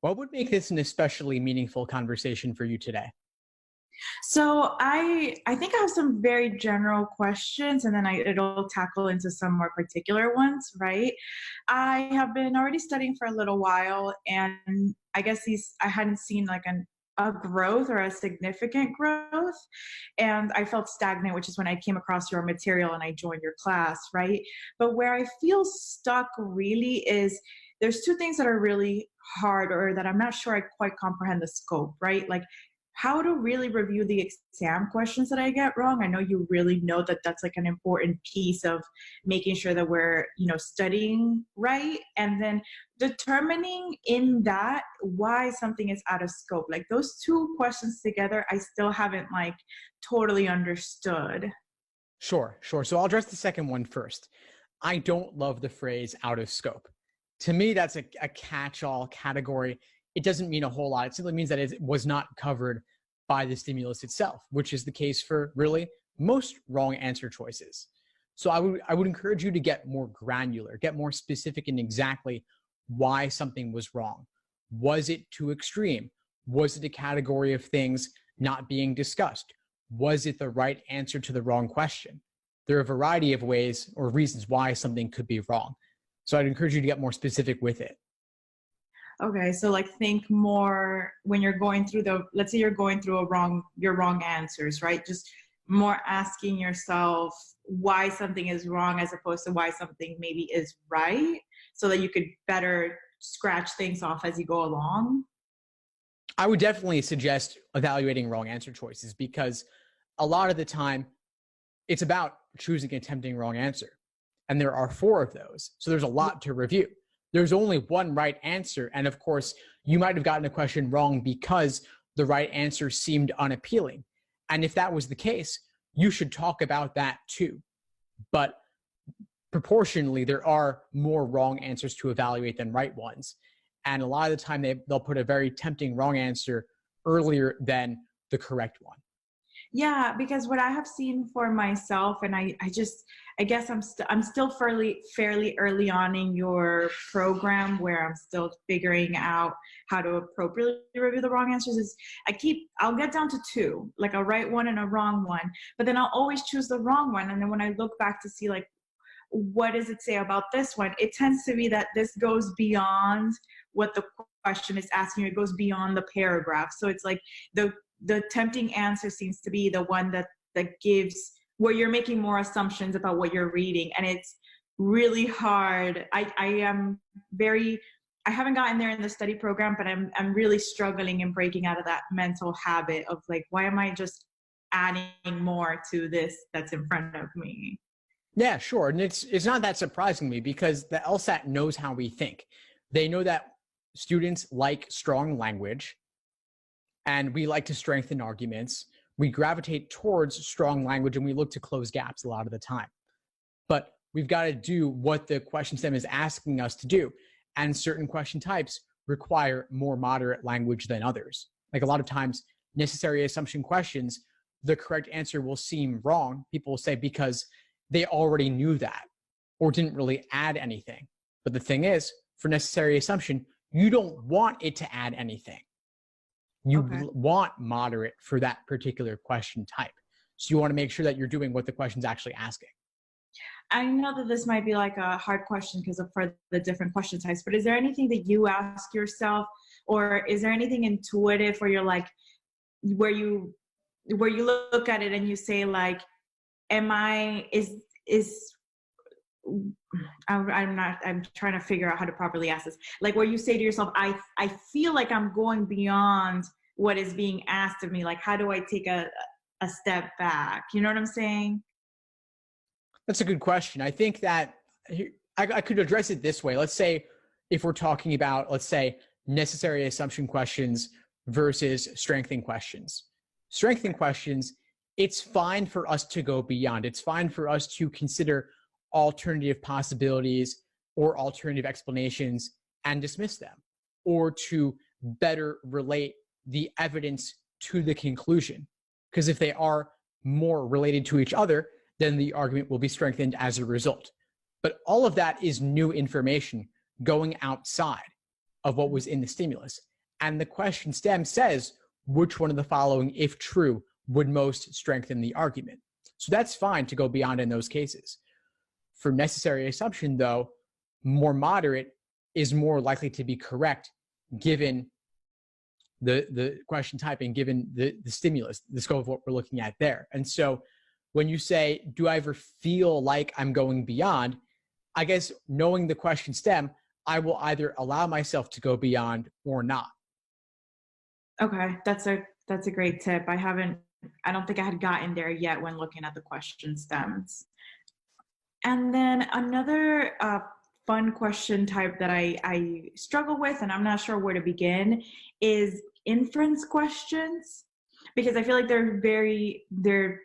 What would make this an especially meaningful conversation for you today? So I think I have some very general questions, and then it'll tackle into some more particular ones, right? I have been already studying for a little while, and I guess these I hadn't seen like a growth or a significant growth, and I felt stagnant, which is when I came across your material and I joined your class, right? But where I feel stuck really is there's two things that are really hard or that I'm not sure I quite comprehend the scope, right? Like how to really review the exam questions that I get wrong. I know you really know that that's like an important piece of making sure that we're, studying right. And then determining in that why something is out of scope. Like those two questions together, I still haven't like totally understood. Sure. So I'll address the second one first. I don't love the phrase out of scope. To me, that's a catch-all category. It doesn't mean a whole lot. It simply means that it was not covered by the stimulus itself, which is the case for really most wrong answer choices. So I would encourage you to get more granular, get more specific in exactly why something was wrong. Was it too extreme? Was it a category of things not being discussed? Was it the right answer to the wrong question? There are a variety of ways or reasons why something could be wrong. So I'd encourage you to get more specific with it. Okay, so like think more when you're going through let's say you're going through your wrong answers, right? Just more asking yourself why something is wrong as opposed to why something maybe is right, so that you could better scratch things off as you go along. I would definitely suggest evaluating wrong answer choices because a lot of the time it's about choosing a tempting wrong answer. And there are four of those. So there's a lot to review. There's only one right answer. And of course, you might have gotten a question wrong because the right answer seemed unappealing. And if that was the case, you should talk about that too. But proportionally, there are more wrong answers to evaluate than right ones. And a lot of the time, they'll put a very tempting wrong answer earlier than the correct one. Yeah, because what I have seen for myself, and I guess I'm still fairly early on in your program where I'm still figuring out how to appropriately review the wrong answers. I'll get down to two, like a right one and a wrong one, but then I'll always choose the wrong one. And then when I look back to see like, what does it say about this one? It tends to be that this goes beyond what the question is asking. It goes beyond the paragraph. So it's like the tempting answer seems to be the one that gives where you're making more assumptions about what you're reading, and it's really hard. I haven't gotten there in the study program, but I'm really struggling in breaking out of that mental habit of like, why am I just adding more to this that's in front of me? Yeah, sure. And it's not that surprising to me because the LSAT knows how we think. They know that students like strong language and we like to strengthen arguments. We gravitate towards strong language and we look to close gaps a lot of the time. But we've got to do what the question stem is asking us to do. And certain question types require more moderate language than others. Like a lot of times, necessary assumption questions, the correct answer will seem wrong. People will say because they already knew that or didn't really add anything. But the thing is, for necessary assumption, you don't want it to add anything. You Okay. want moderate for that particular question type. So you want to make sure that you're doing what the question's actually asking. I know that this might be like a hard question because of for the different question types, but is there anything that you ask yourself, or is there anything intuitive where you're like, where you look at it and you say like, is I'm trying to figure out how to properly ask this. Like where you say to yourself, I feel like I'm going beyond what is being asked of me. Like, how do I take a step back? You know what I'm saying? That's a good question. I think that I could address it this way. Let's say if we're talking about, let's say, necessary assumption questions versus strengthening questions. Strengthening questions, it's fine for us to go beyond. It's fine for us to consider alternative possibilities or alternative explanations and dismiss them, or to better relate the evidence to the conclusion. Because if they are more related to each other, then the argument will be strengthened as a result. But all of that is new information going outside of what was in the stimulus. And the question stem says, which one of the following, if true, would most strengthen the argument? So that's fine to go beyond in those cases. For necessary assumption, though, more moderate is more likely to be correct given the question type and given the stimulus, the scope of what we're looking at there. And so when you say, do I ever feel like I'm going beyond? I guess knowing the question stem, I will either allow myself to go beyond or not. Okay, that's a great tip. I don't think I had gotten there yet when looking at the question stems. And then another fun question type that I struggle with, and I'm not sure where to begin, is inference questions, because I feel like they're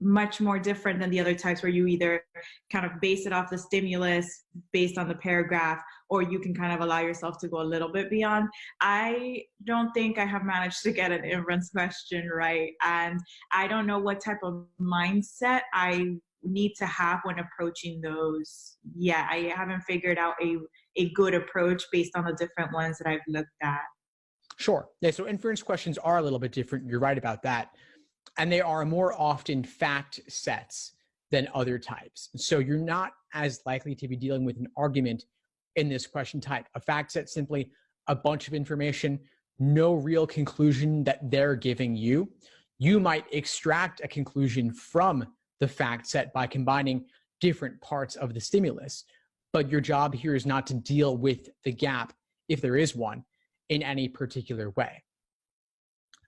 much more different than the other types where you either kind of base it off the stimulus based on the paragraph, or you can kind of allow yourself to go a little bit beyond. I don't think I have managed to get an inference question right. And I don't know what type of mindset I need to have when approaching those. Yeah, I haven't figured out a good approach based on the different ones that I've looked at. Sure. Yeah, so inference questions are a little bit different. You're right about that. And they are more often fact sets than other types. So you're not as likely to be dealing with an argument in this question type. A fact set, simply a bunch of information, no real conclusion that they're giving you. You might extract a conclusion from the fact set by combining different parts of the stimulus. But your job here is not to deal with the gap, if there is one, in any particular way.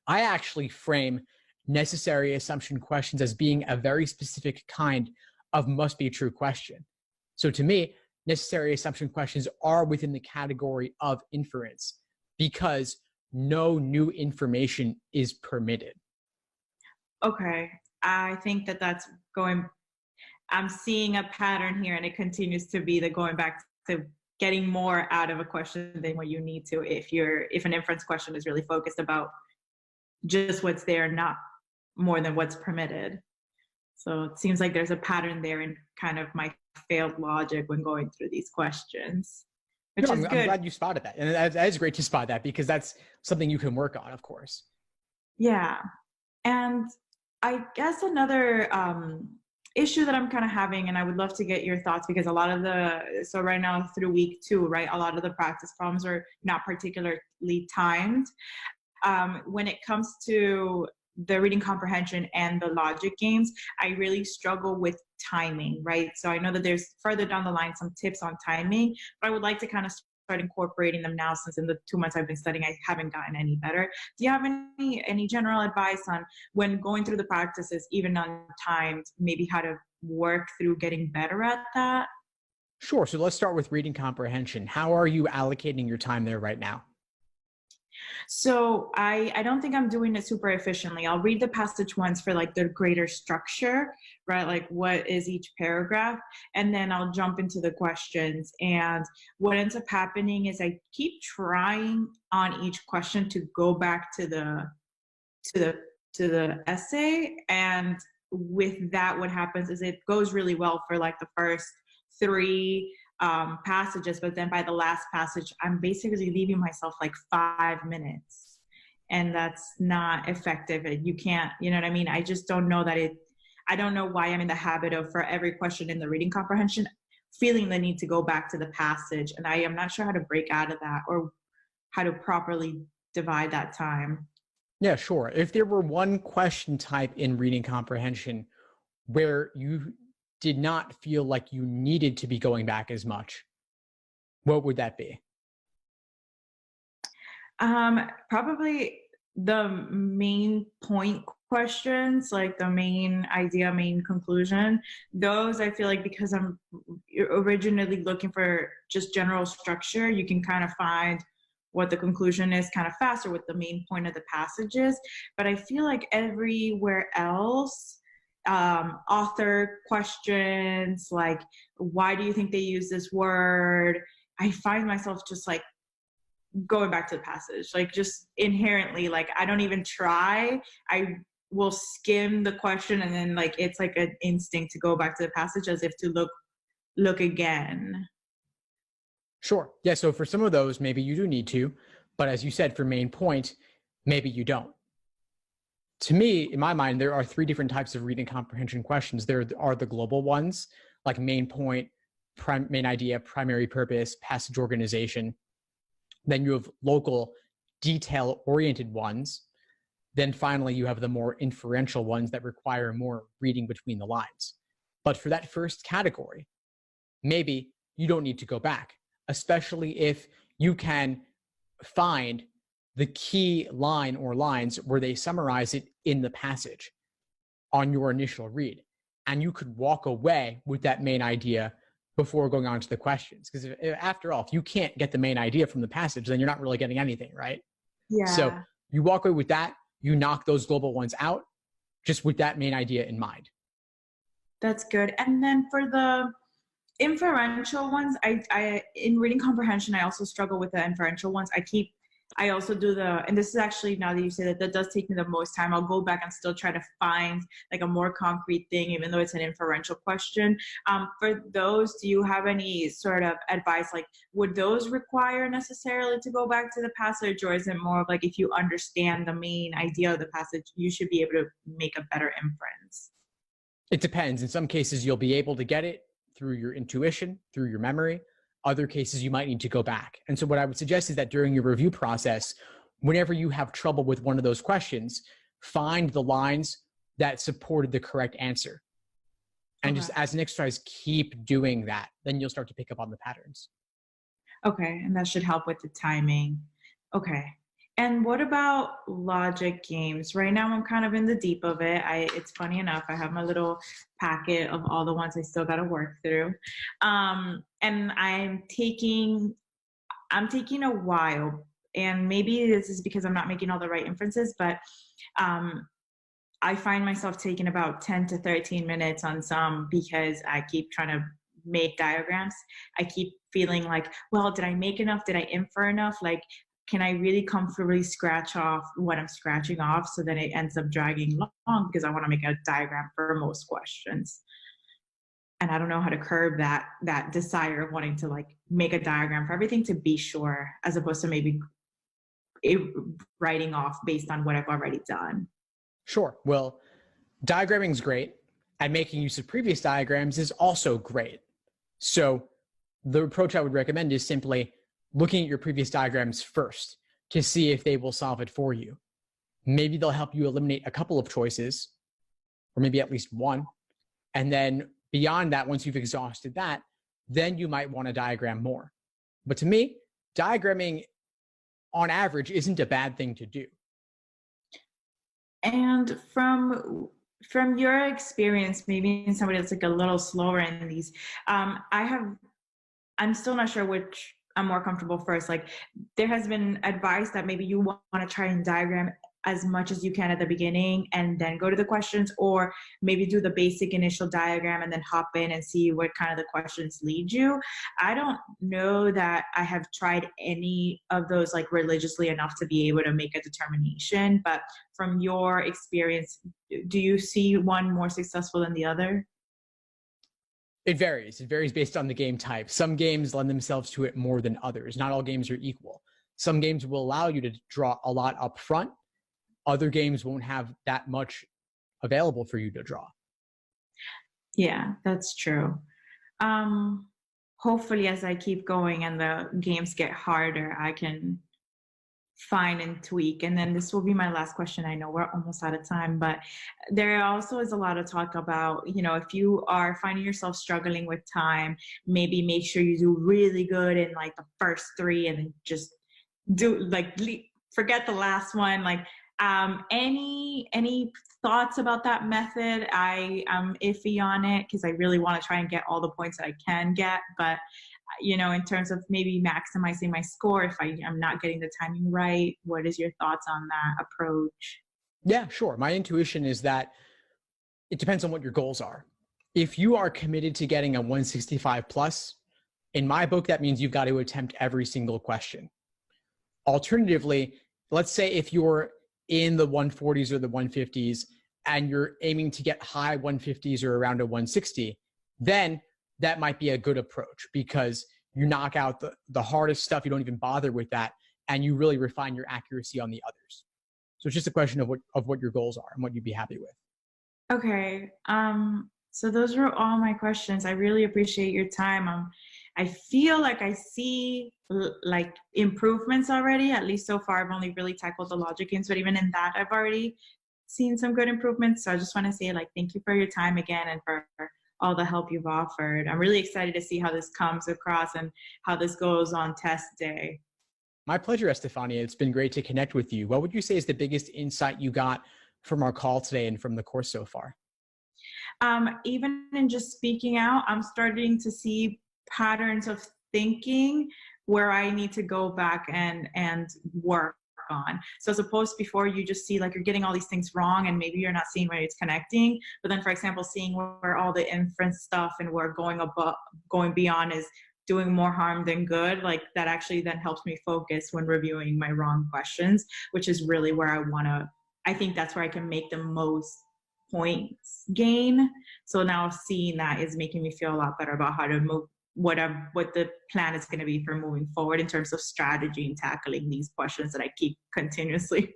I actually frame necessary assumption questions as being a very specific kind of must be true question. So to me, necessary assumption questions are within the category of inference because no new information is permitted. Okay, I think that's I'm seeing a pattern here, and it continues to be the going back to getting more out of a question than what you need to if an inference question is really focused about just what's there, not more than what's permitted. So it seems like there's a pattern there in kind of my failed logic when going through these questions, which is good. I'm glad you spotted that. And that is great to spot that because that's something you can work on, of course. Yeah. And I guess another issue that I'm kind of having, and I would love to get your thoughts, because so right now through week 2, right, a lot of the practice problems are not particularly timed. When it comes to the reading comprehension and the logic games, I really struggle with timing, right? So I know that there's further down the line some tips on timing, but I would like to kind of start incorporating them now, since in the 2 months I've been studying, I haven't gotten any better. Do you have any general advice on when going through the practices, even untimed, maybe how to work through getting better at that? Sure. So let's start with reading comprehension. How are you allocating your time there right now? So I don't think I'm doing it super efficiently. I'll read the passage once for like the greater structure, right? Like what is each paragraph? And then I'll jump into the questions. And what ends up happening is I keep trying on each question to go back to the essay. And with that, what happens is it goes really well for like the first 3 passages, but then by the last passage, I'm basically leaving myself like 5 minutes, and that's not effective. You can't, you know what I mean? I just don't know I don't know why I'm in the habit of, for every question in the reading comprehension, feeling the need to go back to the passage. And I am not sure how to break out of that or how to properly divide that time. Yeah, sure. If there were one question type in reading comprehension where you did not feel like you needed to be going back as much, what would that be? Probably the main point questions, like the main idea, main conclusion. Those I feel like, because I'm originally looking for just general structure, you can kind of find what the conclusion is kind of faster with the main point of the passages. But I feel like everywhere else, author questions, like why do you think they use this word, I find myself just like going back to the passage, like just inherently, like I don't even try, I will skim the question, and then like it's like an instinct to go back to the passage as if to look again. Sure. Yeah. So for some of those, maybe you do need to, But as you said, for main point, maybe you don't. To me, in my mind, there are three different types of reading comprehension questions. There are the global ones, like main point, main idea, primary purpose, passage organization. Then you have local, detail-oriented ones. Then finally, you have the more inferential ones that require more reading between the lines. But for that first category, maybe you don't need to go back, especially if you can find the key line or lines where they summarize it in the passage on your initial read. And you could walk away with that main idea before going on to the questions. Because after all, if you can't get the main idea from the passage, then you're not really getting anything, right? Yeah. So you walk away with that, you knock those global ones out, just with that main idea in mind. That's good. And then for the inferential ones, I in reading comprehension, I also struggle with the inferential ones. I also do and this is actually, now that you say that does take me the most time. I'll go back and still try to find like a more concrete thing, even though it's an inferential question. For those, do you have any sort of advice? Like, would those require necessarily to go back to the passage, or is it more of like, if you understand the main idea of the passage, you should be able to make a better inference? It depends. In some cases, you'll be able to get it through your intuition, through your memory. Other cases, you might need to go back. And so what I would suggest is that during your review process, whenever you have trouble with one of those questions, find the lines that supported the correct answer. And just as an exercise, keep doing that. Then you'll start to pick up on the patterns. Okay, and that should help with the timing. Okay. And what about logic games? Right now, I'm kind of in the deep of it. It's funny enough, I have my little packet of all the ones I still got to work through. And I'm taking a while, and maybe this is because I'm not making all the right inferences, but I find myself taking about 10 to 13 minutes on some because I keep trying to make diagrams. I keep feeling like, well, did I make enough? Did I infer enough? Like, can I really comfortably scratch off what I'm scratching off, so that it ends up dragging long because I want to make a diagram for most questions. And I don't know how to curb that desire of wanting to like make a diagram for everything to be sure, as opposed to maybe writing off based on what I've already done. Sure. Well, diagramming is great, and making use of previous diagrams is also great. So the approach I would recommend is simply looking at your previous diagrams first to see if they will solve it for you. Maybe they'll help you eliminate a couple of choices, or maybe at least one. And then beyond that, once you've exhausted that, then you might want to diagram more. But to me, diagramming on average isn't a bad thing to do. And from your experience, maybe in somebody that's like a little slower in these, I'm still not sure which I'm more comfortable first. Like, there has been advice that maybe you want to try and diagram as much as you can at the beginning and then go to the questions, or maybe do the basic initial diagram and then hop in and see what kind of the questions lead you. I don't know that I have tried any of those like religiously enough to be able to make a determination, but from your experience, do you see one more successful than the other? It varies. It varies based on the game type. Some games lend themselves to it more than others. Not all games are equal. Some games will allow you to draw a lot up front. Other games won't have that much available for you to draw. Yeah, that's true. Hopefully, as I keep going and the games get harder, I can fine and tweak. And then this will be my last question. I know we're almost out of time, but there also is a lot of talk about, if you are finding yourself struggling with time, maybe make sure you do really good in like the first three and then just forget the last one. Like, any thoughts about that method? I am iffy on it because I really want to try and get all the points that I can get, but in terms of maybe maximizing my score, if I'm not getting the timing right, what is your thoughts on that approach? Yeah, sure. My intuition is that it depends on what your goals are. If you are committed to getting a 165 plus, in my book, that means you've got to attempt every single question. Alternatively, let's say if you're in the 140s or the 150s and you're aiming to get high 150s or around a 160, then that might be a good approach because you knock out the hardest stuff. You don't even bother with that. and you really refine your accuracy on the others. So it's just a question of what your goals are and what you'd be happy with. Okay. So those were all my questions. I really appreciate your time. I feel like I see like improvements already. At least so far, I've only really tackled the logic games, but even in that, I've already seen some good improvements. So I just want to say like, thank you for your time again and for all the help you've offered. I'm really excited to see how this comes across and how this goes on test day. My pleasure, Estefania. It's been great to connect with you. What would you say is the biggest insight you got from our call today and from the course so far? Even in just speaking out, I'm starting to see patterns of thinking where I need to go back and work on. So as opposed to before, you just see like you're getting all these things wrong and maybe you're not seeing where it's connecting. But then, for example, seeing where all the inference stuff and where going beyond is doing more harm than good, like that actually then helps me focus when reviewing my wrong questions, which is really where I think that's where I can make the most points gain. So now seeing that is making me feel a lot better about how to move what the plan is going to be for moving forward in terms of strategy and tackling these questions that I keep continuously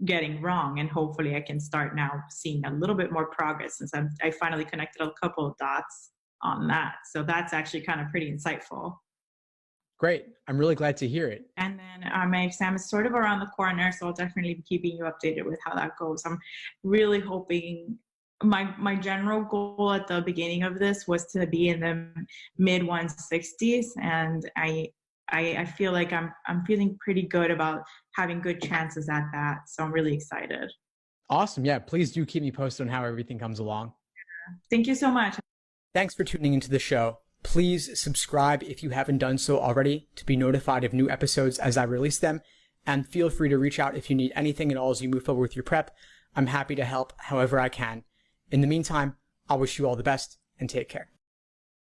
getting wrong. And hopefully I can start now seeing a little bit more progress since I finally connected a couple of dots on that. So that's actually kind of pretty insightful. Great. I'm really glad to hear it. And then my exam is sort of around the corner, so I'll definitely be keeping you updated with how that goes. I'm really hoping my general goal at the beginning of this was to be in the mid 160s, and I feel like I'm feeling pretty good about having good chances at that. So I'm really excited. Awesome. Yeah, please do keep me posted on how everything comes along. Thank you so much. Thanks for tuning into the show. Please subscribe if you haven't done so already to be notified of new episodes as I release them. And feel free to reach out if you need anything at all as you move forward with your prep. I'm happy to help however I can. In the meantime, I'll wish you all the best and take care.